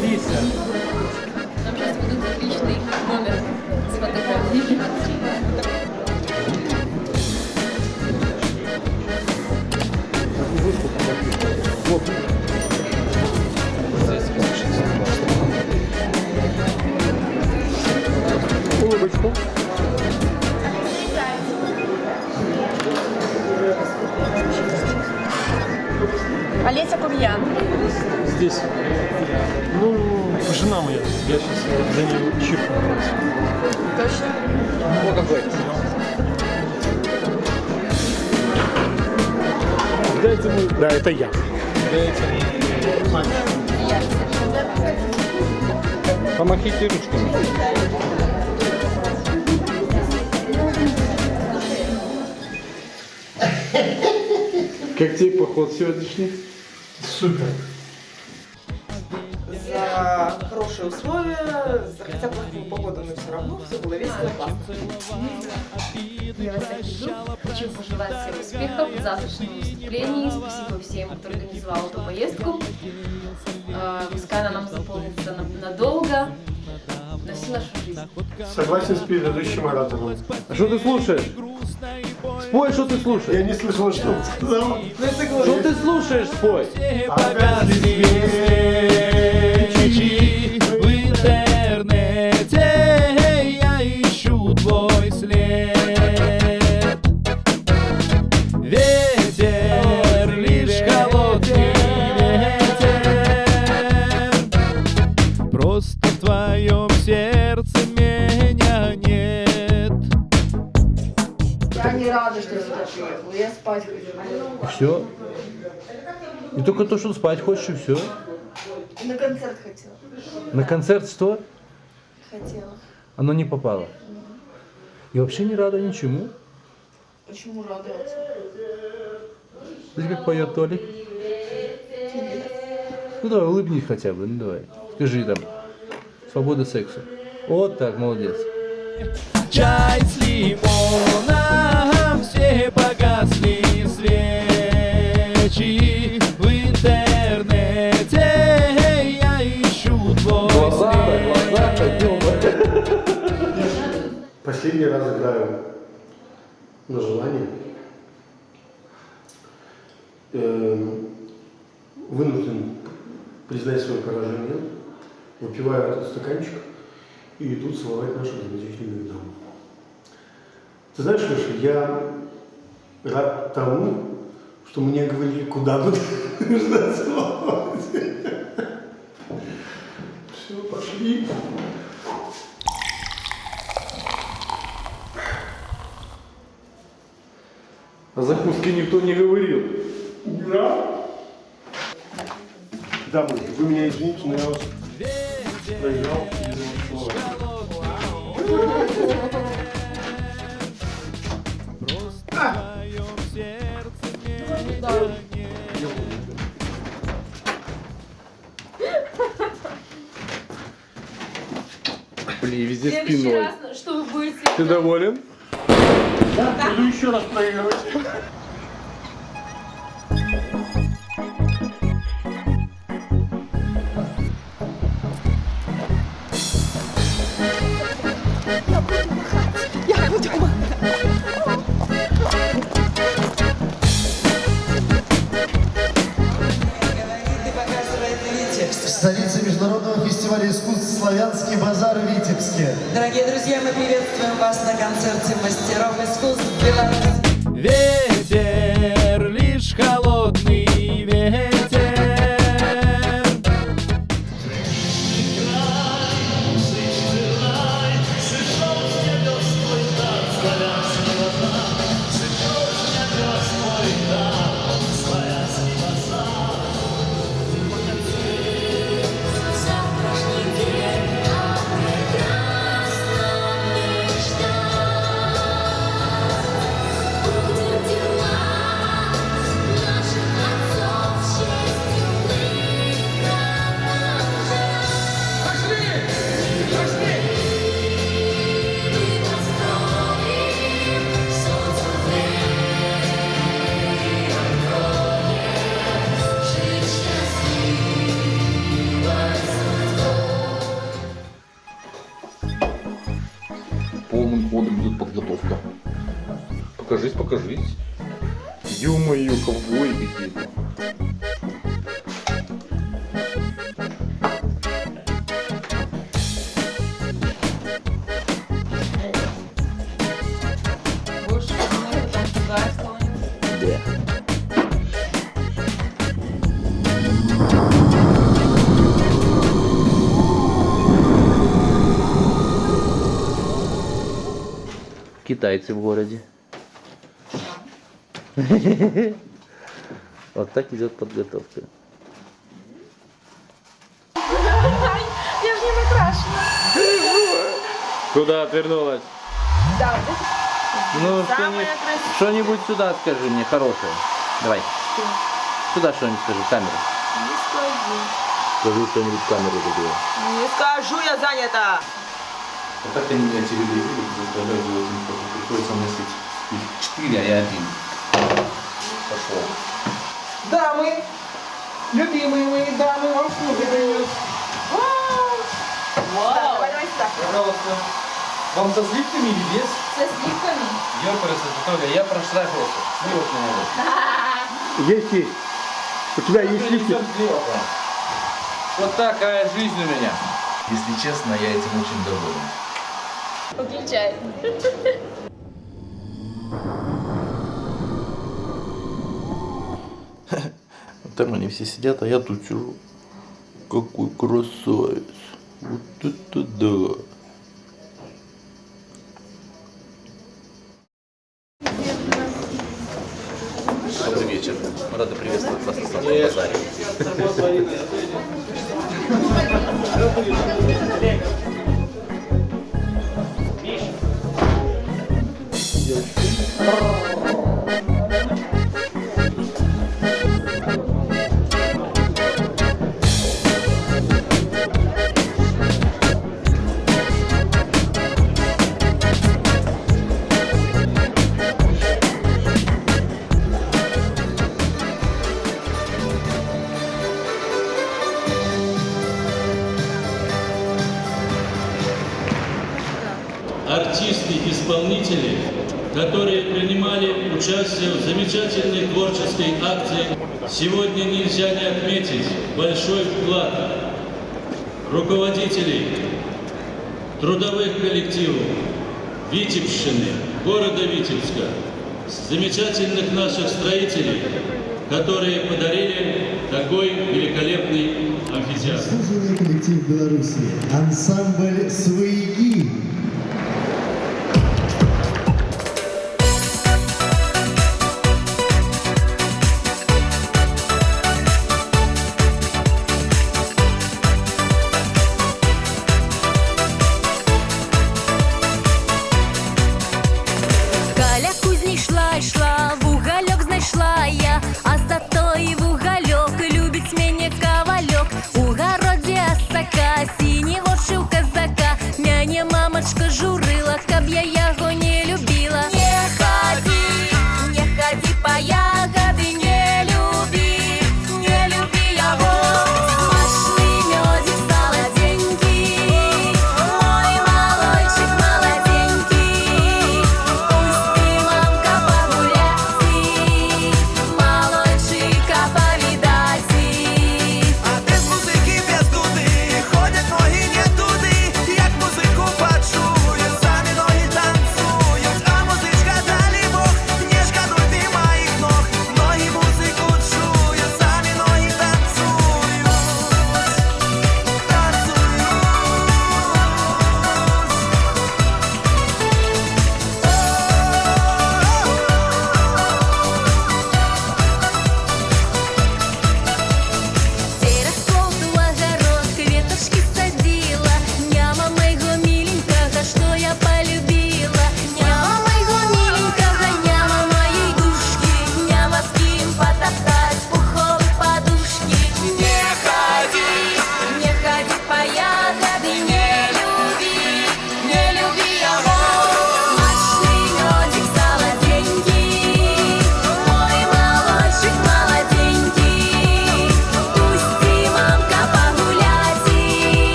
Лися. Нам сейчас будет отличный номер с фотографией. Вот. Улыбочку. Олеся Кумьян. Здесь. Ну, жена моя. Я сейчас за нее чипну. Точно? О, какой. Дайте мы. Да, это я. Дайте. Помахите ручками. Как тебе поход сегодняшний? Супер. За хорошие условия, за хотя плохую погоду, но все равно все было весело и классно. Я вас всех жду. Хочу пожелать всем успехов в завтрашнем выступлении. Спасибо всем, кто организовал эту поездку. Пускай она нам запомнится надолго, на всю нашу жизнь. Согласен с предыдущим оратором. А что ты слушаешь? Спой, что ты слушаешь. Я не слышал, что он сказал. Что ты слушаешь, спой. Погасли свечи в интернете, я ищу твой след. Ветер, лишь холодный ветер, просто в твоем сердце меня нет. Я не рада, что я сюда приехала, я спать хочу. Все. И только то, что спать хочешь, и все. На концерт хотела. На концерт что? Хотела. Оно не попало. И вообще не рада ничему. Почему радоваться? Смотри, как поет Толик. Ну давай, улыбнись хотя бы, ну давай. Скажи там, свобода сексу. Вот так, молодец. Чай с лимоном, все погасли свечи в интернете, я ищу твой след. Последний раз играю на желание. Вынужден признать свое поражение. Выпиваю этот стаканчик и иду целовать нашу замечательную даму. Ты знаешь, Леша, я рад тому, что мне говорили, куда бы нужно целовать. Все, пошли. О закуске никто не говорил. Да? Дамы, вы меня извините, но я вас проиграл без слова. Блин, везде В следующий спиной. раз, что вы будете... Ты доволен? Да, буду еще раз проигрывать. Столица международного фестиваля искусств «Славянский базар» в Витебске. Дорогие друзья, мы приветствуем вас на концерте мастеров искусств Беларуси. Ветер, лишь холодный ветер. покажись, покажись. Ё-моё, ковбой какие-то. Будешь много там пугать кого-нибудь? Китайцы в городе. Вот так идет подготовка. Я в нем накрашена. Куда отвернулась? Да, Ну, самая красивая. что-нибудь сюда скажи мне, хорошее. Давай. Сюда что-нибудь скажи, в камеру. Не скажу. Скажи что-нибудь в камеру такое. Не скажу, я занята. Вот так они меня телевизоры заставляют делать инфо. Приходится носить их 4, а я 1. Пошел. Дамы, любимые мои дамы, вам слуги принес. Вау! Давай, давай сюда. Пожалуйста. Вам со сливками или без? Со сливками? Ёпарасы, Анатолий, я проштрафился. Сливок не надо. Есть. У тебя есть сливки? Вот такая жизнь у меня. Если честно, я этим очень доволен. Выключай. Там они все сидят, а я тут сижу. Какой красавец. Вот это да. Добрый вечер. Рады приветствовать вас на самом базаре. артисты-исполнители, которые принимали участие в замечательной творческой акции, сегодня нельзя не отметить большой вклад руководителей трудовых коллективов Витебщины, города Витебска, замечательных наших строителей, которые подарили такой великолепный амфитеатр. Заслуженный коллектив Беларуси, ансамбль «Свояки». Каля кузні йшла, в угольок знайшла я, а за той в угольок любить мене кавальок. У городі осака, синего шив казака, мяне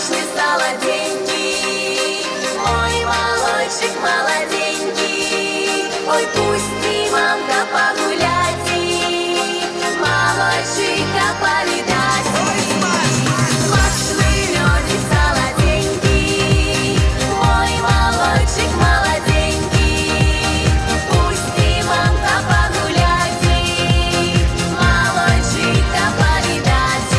смачный, солоденький, мой молодчик молоденький. Ой, пусти, мамка, погулять, молодчика повидать. Смачный медик солоденький, мой молодчик молоденький. Пусти, мамка, погулять, молодчика повидать.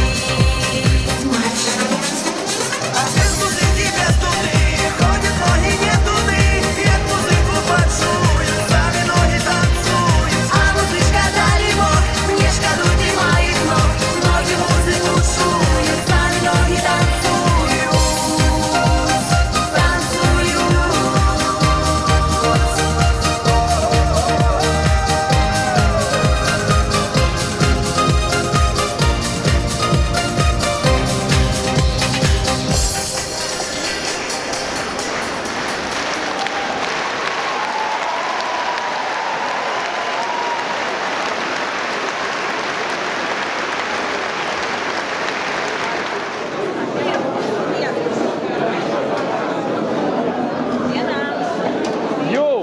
А без музыки без туды ходят ноги не туды, як музыку почуют, сами ноги танцуют. А музычка далеко, не шкодуйте моих ног, ноги музыку чуют, сами ноги танцуют, танцуют. Йоу!